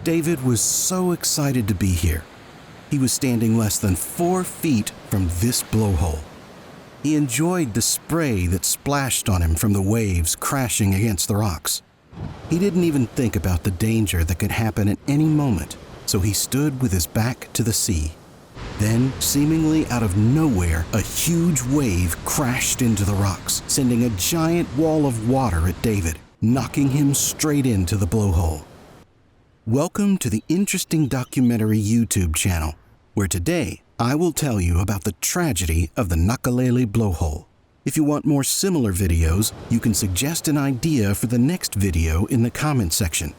David was so excited to be here. He was standing less than 4 feet from this blowhole. He enjoyed the spray that splashed on him from the waves crashing against the rocks. He didn't even think about the danger that could happen at any moment, so he stood with his back to the sea. Then, seemingly out of nowhere, a huge wave crashed into the rocks, sending a giant wall of water at David, knocking him straight into the blowhole. Welcome to the Interesting Documentary YouTube channel, where today I will tell you about the tragedy of the Nakalele Blowhole. If you want more similar videos, you can suggest an idea for the next video in the comment section.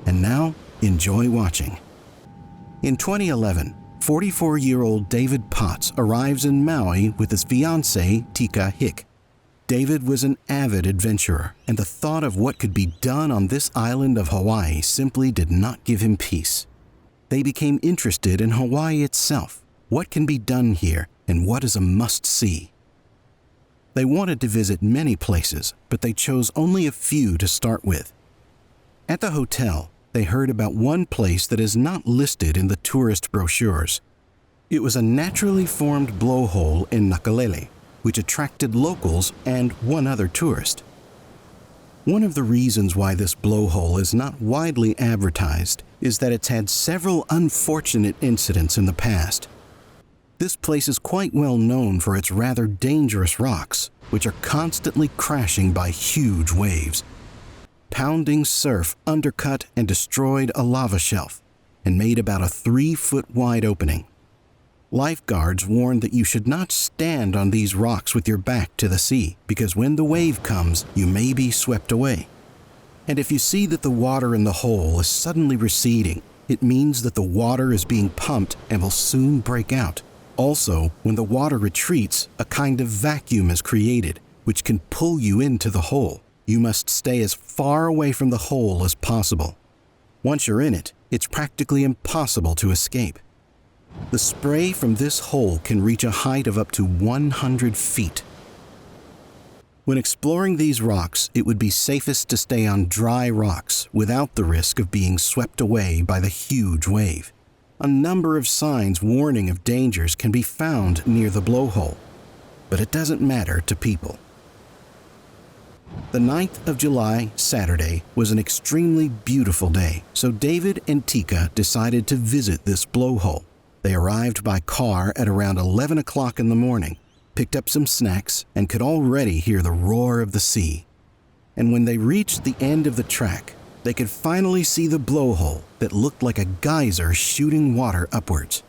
And now, enjoy watching. In 2011, 44-year-old David Potts arrives in Maui with his fiancee, Tika Hick. David was an avid adventurer, and the thought of what could be done on this island of Hawaii simply did not give him peace. They became interested in Hawaii itself, what can be done here, and what is a must-see. They wanted to visit many places, but they chose only a few to start with. At the hotel, they heard about one place that is not listed in the tourist brochures. It was a naturally formed blowhole in Nakalele, which attracted locals and one other tourist. One of the reasons why this blowhole is not widely advertised is that it's had several unfortunate incidents in the past. This place is quite well known for its rather dangerous rocks, which are constantly crashing by huge waves. Pounding surf undercut and destroyed a lava shelf and made about a 3-foot wide opening. Lifeguards warned that you should not stand on these rocks with your back to the sea, because when the wave comes, you may be swept away. And if you see that the water in the hole is suddenly receding, it means that the water is being pumped and will soon break out. Also, when the water retreats, a kind of vacuum is created, which can pull you into the hole. You must stay as far away from the hole as possible. Once you're in it, it's practically impossible to escape. The spray from this hole can reach a height of up to 100 feet. When exploring these rocks, it would be safest to stay on dry rocks without the risk of being swept away by the huge wave. A number of signs warning of dangers can be found near the blowhole, but it doesn't matter to people. The 9th of July, Saturday, was an extremely beautiful day, so David and Tika decided to visit this blowhole. They arrived by car at around 11 o'clock in the morning, picked up some snacks, and could already hear the roar of the sea. And when they reached the end of the track, they could finally see the blowhole that looked like a geyser shooting water upwards.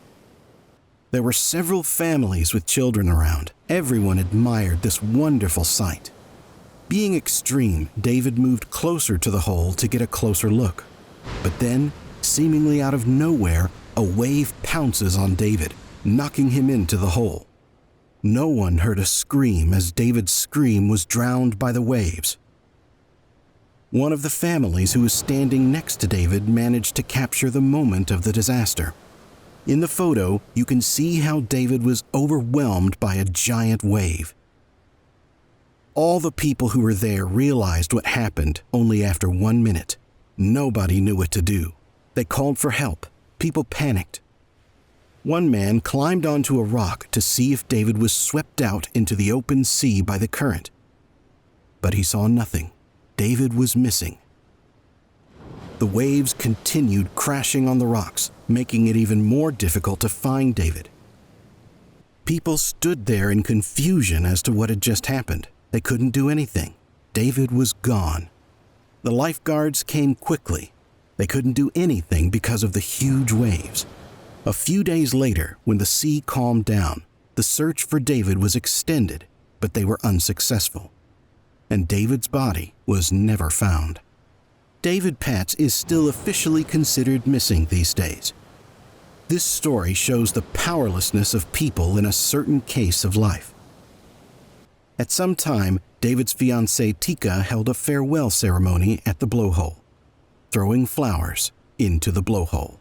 There were several families with children around. Everyone admired this wonderful sight. Being extreme, David moved closer to the hole to get a closer look. But then, seemingly out of nowhere, a wave pounces on David, knocking him into the hole. No one heard a scream as David's scream was drowned by the waves. One of the families who was standing next to David managed to capture the moment of the disaster. In the photo, you can see how David was overwhelmed by a giant wave. All the people who were there realized what happened only after 1 minute. Nobody knew what to do. They called for help. People panicked. One man climbed onto a rock to see if David was swept out into the open sea by the current. But he saw nothing. David was missing. The waves continued crashing on the rocks, making it even more difficult to find David. People stood there in confusion as to what had just happened. They couldn't do anything. David was gone. The lifeguards came quickly. They couldn't do anything because of the huge waves. A few days later, when the sea calmed down, the search for David was extended, but they were unsuccessful. And David's body was never found. David Potts is still officially considered missing these days. This story shows the powerlessness of people in a certain case of life. At some time, David's fiancée Tika held a farewell ceremony at the blowhole, throwing flowers into the blowhole.